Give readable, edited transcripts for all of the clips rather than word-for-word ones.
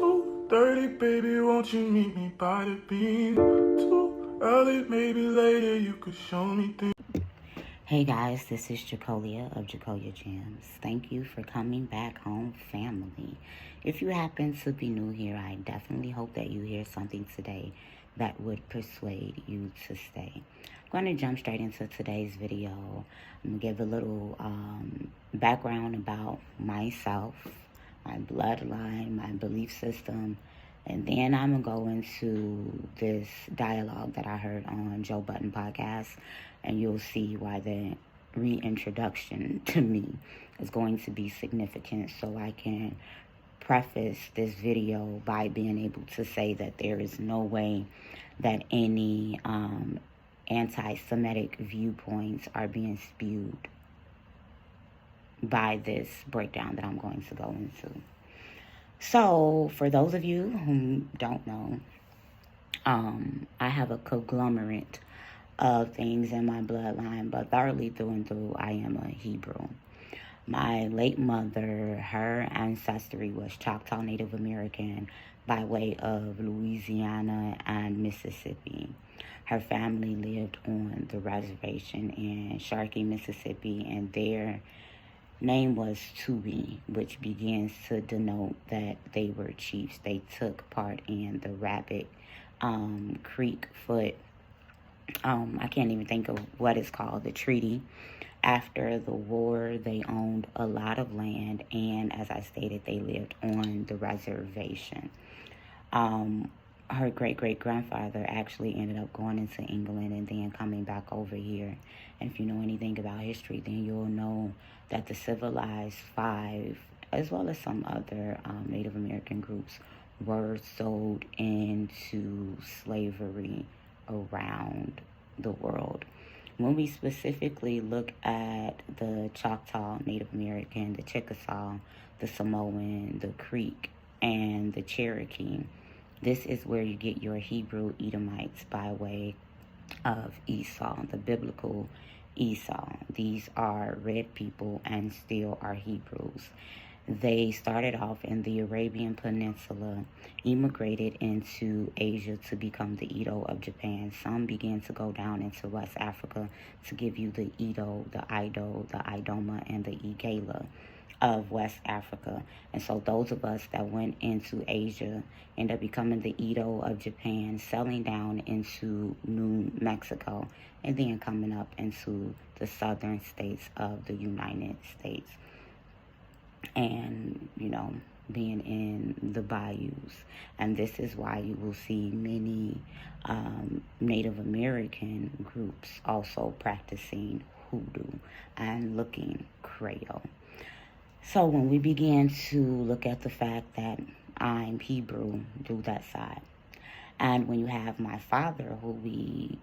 2:30, baby, won't you meet me by the beam? Too early, maybe later, you could show me things. Hey guys, this is Jacolia of Jacolia Gems. Thank you for coming back home, family. If you happen to be new here, I definitely hope that you hear something today that would persuade you to stay. I'm going to jump straight into today's video. I'm going to give a little background about myself, my bloodline, my belief system, and then I'm going to go into this dialogue that I heard on Joe Budden podcast, and you'll see why the reintroduction to me is going to be significant, so I can preface this video by being able to say that there is no way that any anti-Semitic viewpoints are being spewed by this breakdown that I'm going to go into. So, for those of you who don't know, I have a conglomerate of things in my bloodline, but thoroughly through and through, I am a Hebrew. My late mother, her ancestry was Choctaw Native American by way of Louisiana and Mississippi. Her family lived on the reservation in Sharkey, Mississippi, and their name was Tubi, which begins to denote that they were chiefs. They took part in the Rabbit Creek Foot, I can't even think of what it's called, the treaty. After the war, they owned a lot of land, and as I stated, they lived on the reservation. Her great-great-grandfather actually ended up going into England and then coming back over here. And if you know anything about history, then you'll know that the civilized five, as well as some other Native American groups, were sold into slavery around the world. When we specifically look at the Choctaw Native American, the Chickasaw, the Samoan, the Creek, and the Cherokee, this is where you get your Hebrew Edomites by way of Esau, the biblical Esau. These are red people and still are Hebrews. They started off in the Arabian Peninsula, immigrated into Asia to become the Edo of Japan. Some began to go down into West Africa to give you the Edo, the Ido, the Idoma, and the Igala of West Africa. And so those of us that went into Asia end up becoming the Edo of Japan, selling down into New Mexico, and then coming up into the southern states of the United States. And, you know, being in the bayous. And this is why you will see many Native American groups also practicing hoodoo and looking Creole. So when we begin to look at the fact that I'm Hebrew, do that side. And when you have my father, who we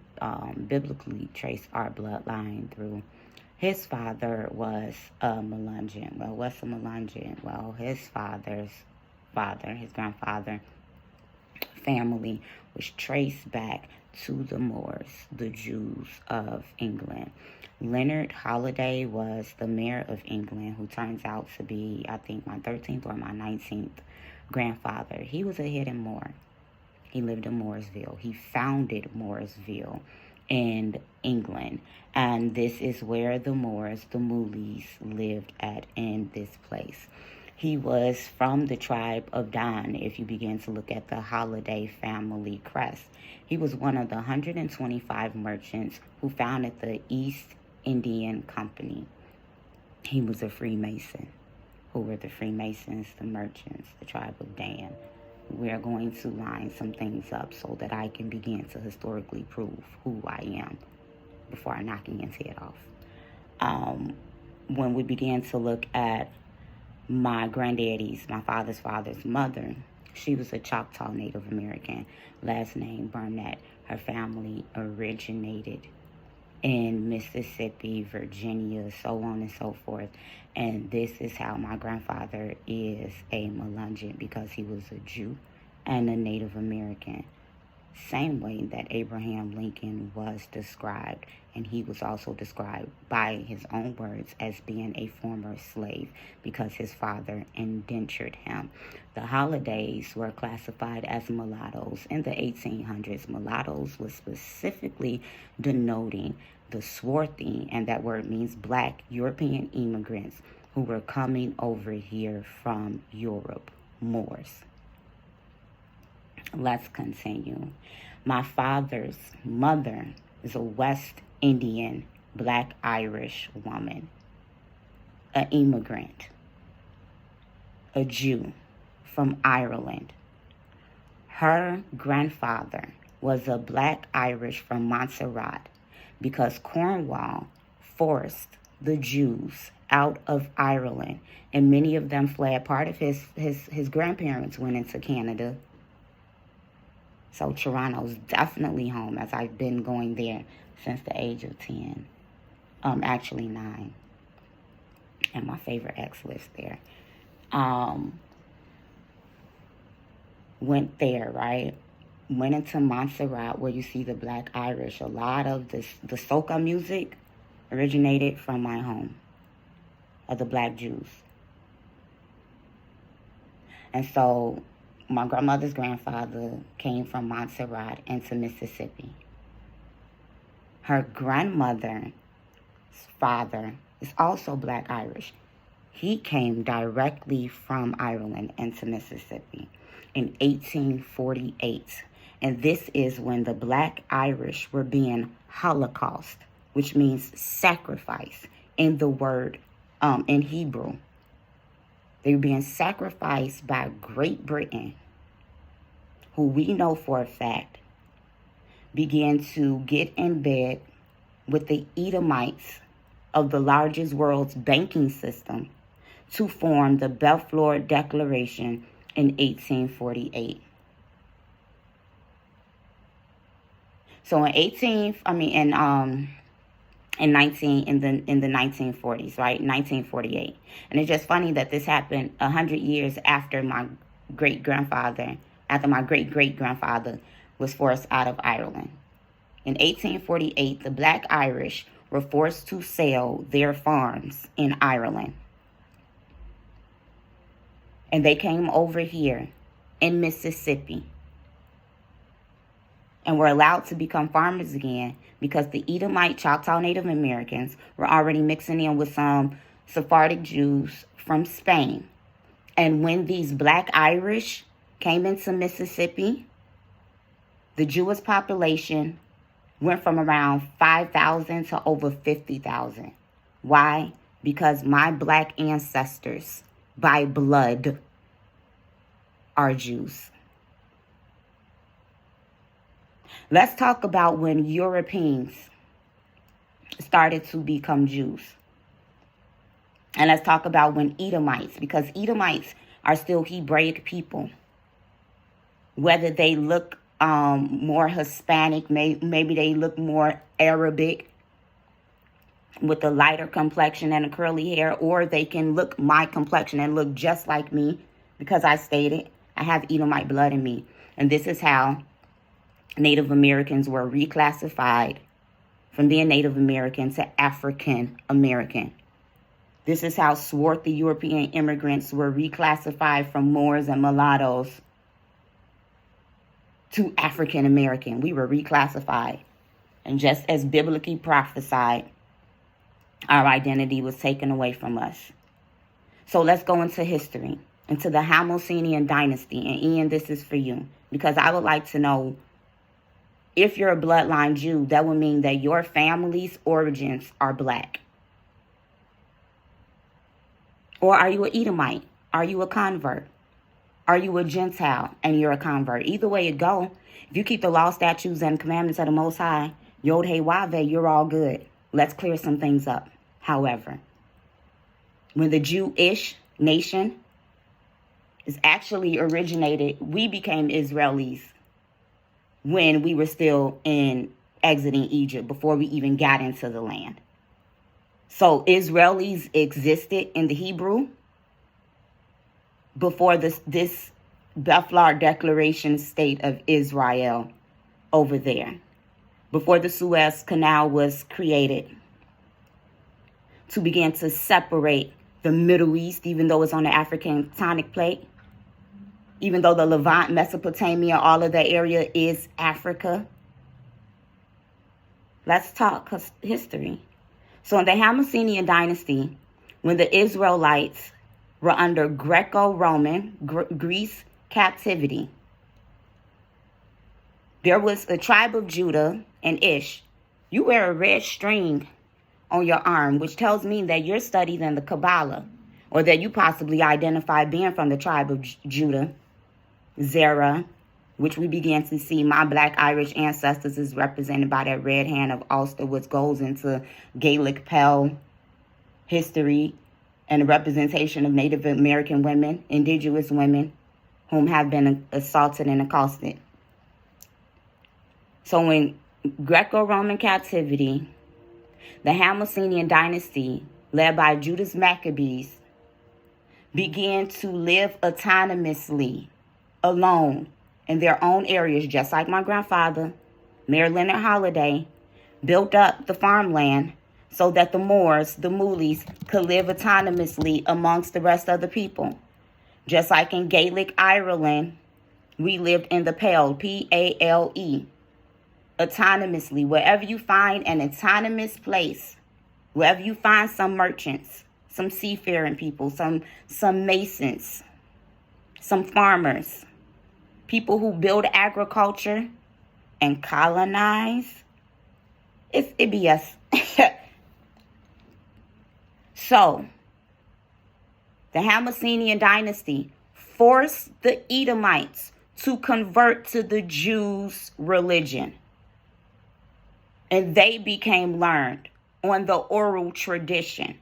biblically trace our bloodline through, his father was a Melungeon. Well, what's a Melungeon? Well, his father's father, his grandfather, family was traced back to the Moors, the Jews of England. Leonard Holiday was the mayor of England, who turns out to be, I think, my 13th or my 19th grandfather. He was a hidden Moor. He lived in Mooresville. He founded Mooresville in England. And this is where the Moors, the Moolies, lived at in this place. He was from the tribe of Dan, if you begin to look at the Holiday family crest. He was one of the 125 merchants who founded the East Indian Company. He was a Freemason. Who were the Freemasons? The merchants, the tribe of Dan. We are going to line some things up so that I can begin to historically prove who I am before I knock Ian's head off. When we began to look at my granddaddy's, my father's mother, she was a Choctaw Native American, last name Burnett. Her family originated in Mississippi, Virginia, so on and so forth. And this is how my grandfather is a Melungeon, because he was a Jew and a Native American. same way that Abraham Lincoln was described, and he was also described by his own words as being a former slave because his father indentured him. The holidays were classified as mulattoes. In the 1800s, mulattoes was specifically denoting the swarthy, and that word means black European immigrants who were coming over here from Europe, Moors. Let's continue. My father's mother is a West Indian Black Irish woman, an immigrant, a Jew from Ireland. Her grandfather was a Black Irish from Montserrat because Cornwall forced the Jews out of Ireland, and many of them fled. Part of his grandparents went into Canada. So Toronto's definitely home, as I've been going there since the age of 10. Actually 9. And my favorite ex lives there. Went there, right? Went into Montserrat, where you see the Black Irish. A lot of the soca music originated from my home, of the Black Jews. And so my grandmother's grandfather came from Montserrat into Mississippi. Her grandmother's father is also Black Irish. He came directly from Ireland into Mississippi in 1848. And this is when the Black Irish were being Holocaust, which means sacrifice in the word in Hebrew. They were being sacrificed by Great Britain, who we know for a fact began to get in bed with the Edomites of the largest world's banking system to form the Balfour Declaration in 1848. So in the 1940s, right? 1948. And it's just funny that this happened 100 years after my great-grandfather was forced out of Ireland. In 1848, the Black Irish were forced to sell their farms in Ireland. And they came over here in Mississippi and were allowed to become farmers again because the Edomite Choctaw Native Americans were already mixing in with some Sephardic Jews from Spain. And when these Black Irish came into Mississippi, the Jewish population went from around 5,000 to over 50,000. Why? Because my Black ancestors, by blood, are Jews. Let's talk about when Europeans started to become Jews. And let's talk about when Edomites, because Edomites are still Hebraic people. Whether they look more Hispanic, maybe they look more Arabic with a lighter complexion and a curly hair, or they can look my complexion and look just like me because I stated I have Edomite blood in me. And this is how Native Americans were reclassified from being Native American to African American. This is how swarthy European immigrants were reclassified from Moors and Mulattos to African American. We were reclassified. And just as biblically prophesied, our identity was taken away from us. So let's go into history, into the Hasmonean Dynasty. And Ian, this is for you, because I would like to know, if you're a bloodline Jew, that would mean that your family's origins are Black. Or are you an Edomite? Are you a convert? Are you a Gentile and you're a convert? Either way it go, if you keep the law, statutes, and commandments of the Most High, Yod He Wave, you're all good. Let's clear some things up. However, when the Jewish nation is actually originated, we became Israelis when we were still in exiting Egypt, before we even got into the land. So Israelis existed in the Hebrew before this Balfour Declaration state of Israel over there before the Suez Canal was created to begin to separate the Middle East, even though it's on the African tectonic plate, even though the Levant, Mesopotamia, all of that area is Africa. Let's talk history. So in the Hasmonean Dynasty, when the Israelites were under Greco-Roman, Greece captivity, there was a tribe of Judah and Ish. You wear a red string on your arm, which tells me that you're studied in the Kabbalah, or that you possibly identify being from the tribe of Judah. Zerah, which we began to see my Black Irish ancestors is represented by that red hand of Ulster, which goes into Gaelic Pell history and the representation of Native American women, indigenous women, whom have been assaulted and accosted. So in Greco-Roman captivity, the Hasmonean Dynasty, led by Judas Maccabees, began to live autonomously, alone, in their own areas, just like my grandfather, Mayor Leonard Holliday, built up the farmland so that the Moors, the Moolies, could live autonomously amongst the rest of the people. Just like in Gaelic Ireland, we lived in the Pale, P-A-L-E, autonomously. Wherever you find an autonomous place, wherever you find some merchants, some seafaring people, some masons, some farmers, people who build agriculture and colonize, it's IBS. So, the Hasmonean Dynasty forced the Edomites to convert to the Jews' religion. And they became learned on the oral tradition,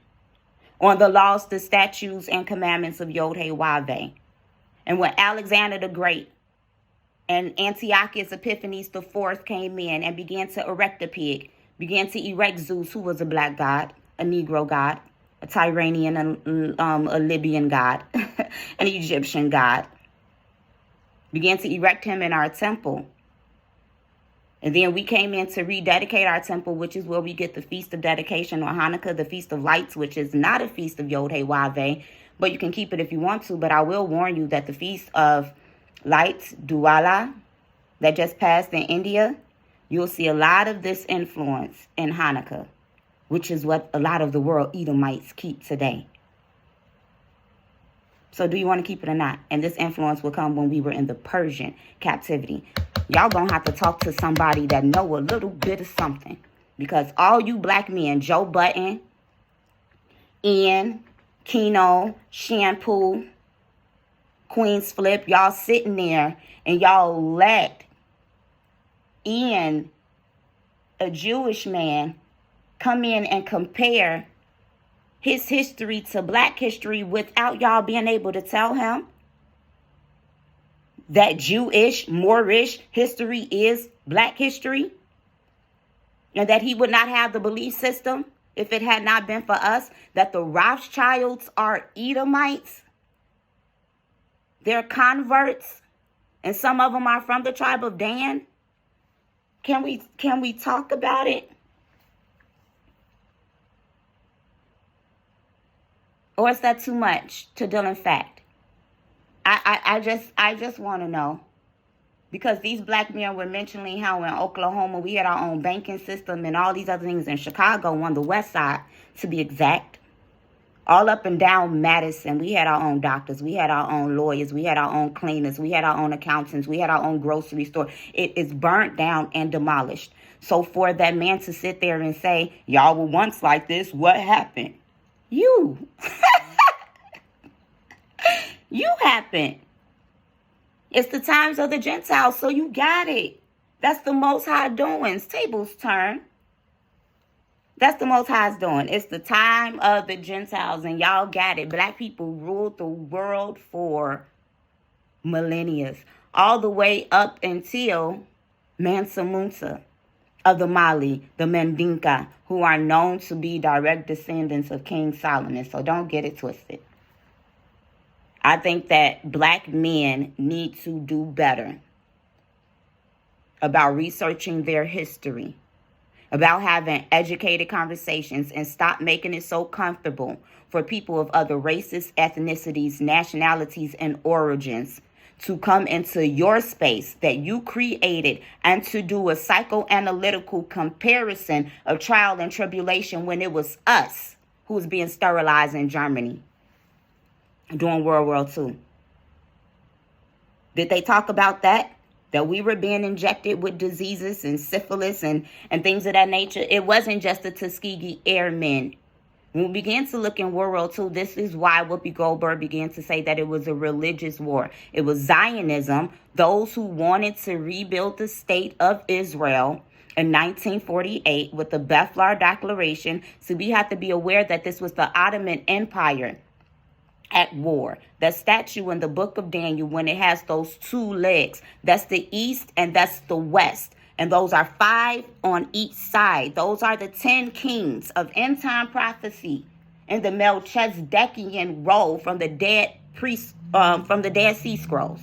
on the laws, the statutes, and commandments of Yod-Heh-Wav-Heh. And when Alexander the Great and Antiochus Epiphanes IV came in and began to erect a pig, began to erect Zeus, who was a black god, a Negro god, a Tyranian, a Libyan god, an Egyptian god, began to erect him in our temple. And then we came in to rededicate our temple, which is where we get the Feast of Dedication, or Hanukkah, the Feast of Lights, which is not a Feast of Yod-Heh-Wav-Heh, but you can keep it if you want to. But I will warn you that the Feast of Lights, Diwali, that just passed in India, you'll see a lot of this influence in Hanukkah, which is what a lot of the world Edomites keep today. So do you want to keep it or not? And this influence will come when we were in the Persian captivity. Y'all gonna have to talk to somebody that know a little bit of something. Because all you black men, Joe Budden, Ian, Keno, Shampoo, Queen's Flip, y'all sitting there and y'all let Ian, a Jewish man, come in and compare his history to black history without y'all being able to tell him that Jewish, Moorish history is black history, and that he would not have the belief system if it had not been for us, that the Rothschilds are Edomites, they're converts, and some of them are from the tribe of Dan. Can we talk about it? Or is that too much to deal in fact? I just want to know. Because these black men were mentioning how in Oklahoma we had our own banking system and all these other things. In Chicago, on the west side, to be exact. All up and down Madison, we had our own doctors. We had our own lawyers. We had our own cleaners. We had our own accountants. We had our own grocery store. It is burnt down and demolished. So for that man to sit there and say, y'all were once like this, what happened? You. You happened. It's the times of the Gentiles, so you got it. That's the Most High doing. Tables turn. That's the Most High's doing. It's the time of the Gentiles, and y'all got it. Black people ruled the world for millennia, all the way up until Mansa Musa of the Mali, the Mandinka, who are known to be direct descendants of King Solomon. So don't get it twisted. I think that black men need to do better. about researching their history, about having educated conversations, and stop making it so comfortable for people of other races, ethnicities, nationalities, and origins to come into your space that you created and to do a psychoanalytical comparison of trial and tribulation when it was us who was being sterilized in Germany during World War II. Did they talk about that? That we were being injected with diseases and syphilis and things of that nature? It wasn't just the Tuskegee Airmen. When we began to look in World War II, this is why Whoopi Goldberg began to say that it was a religious war. It was Zionism, those who wanted to rebuild the state of Israel in 1948 with the Balfour Declaration. So we have to be aware that this was the Ottoman Empire at war. The statue in the book of Daniel, when it has those two legs, that's the east and that's the west. And those are 5 on each side. Those are the 10 kings of end time prophecy in the Melchizedekian roll from the Dead Sea Scrolls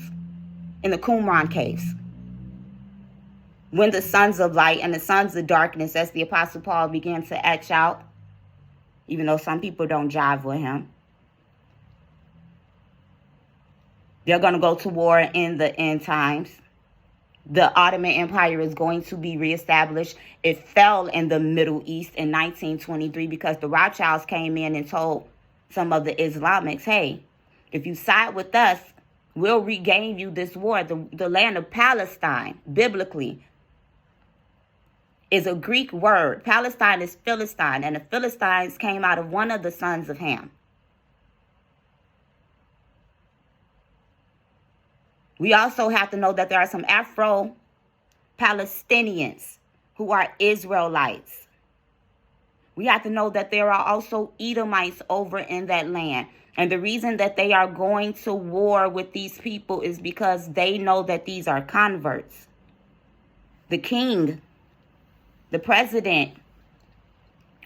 in the Qumran caves. When the sons of light and the sons of darkness, as the Apostle Paul began to etch out, even though some people don't jive with him, they're going to go to war in the end times. The Ottoman Empire is going to be reestablished. It fell in the Middle East in 1923 because the Rothschilds came in and told some of the Islamics, hey, if you side with us, we'll regain you this war. The land of Palestine, biblically, is a Greek word. Palestine is Philistine, and the Philistines came out of one of the sons of Ham. We also have to know that there are some Afro-Palestinians who are Israelites. We have to know that there are also Edomites over in that land. And the reason that they are going to war with these people is because they know that these are converts. The king, the president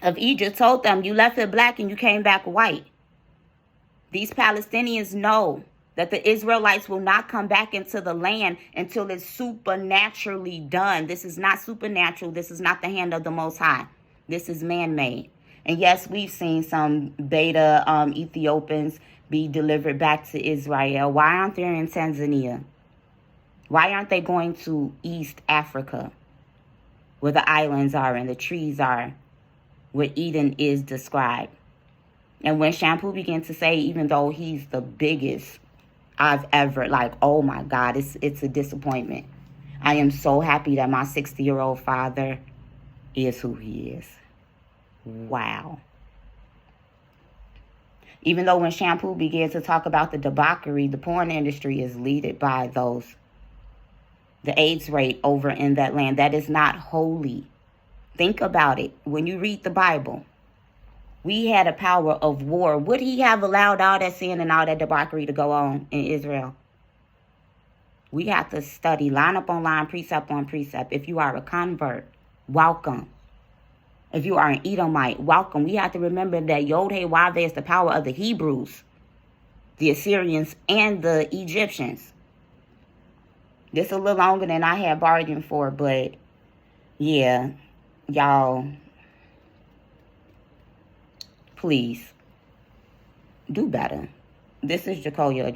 of Egypt told them, you left it black and you came back white. These Palestinians know that the Israelites will not come back into the land until it's supernaturally done. This is not supernatural. This is not the hand of the Most High. This is man-made. And yes, we've seen some beta Ethiopians be delivered back to Israel. Why aren't they in Tanzania? Why aren't they going to East Africa, where the islands are and the trees are, where Eden is described? And when Shampoo began to say, even though he's the biggest I've ever, like, oh my God, it's a disappointment. I am so happy that my 60-year-old father is who he is. Wow. Even though when Shampoo began to talk about the debauchery, the porn industry is led by those, the AIDS rate over in that land, that is not holy. Think about it. When you read the Bible, we had a power of war. Would he have allowed all that sin and all that debauchery to go on in Israel? We have to study line up on line, precept on precept. If you are a convert, welcome. If you are an Edomite, welcome. We have to remember that Yod-Heh-Wav is the power of the Hebrews, the Assyrians, and the Egyptians. This is a little longer than I had bargained for, but yeah, y'all, please do better. This is Jacoya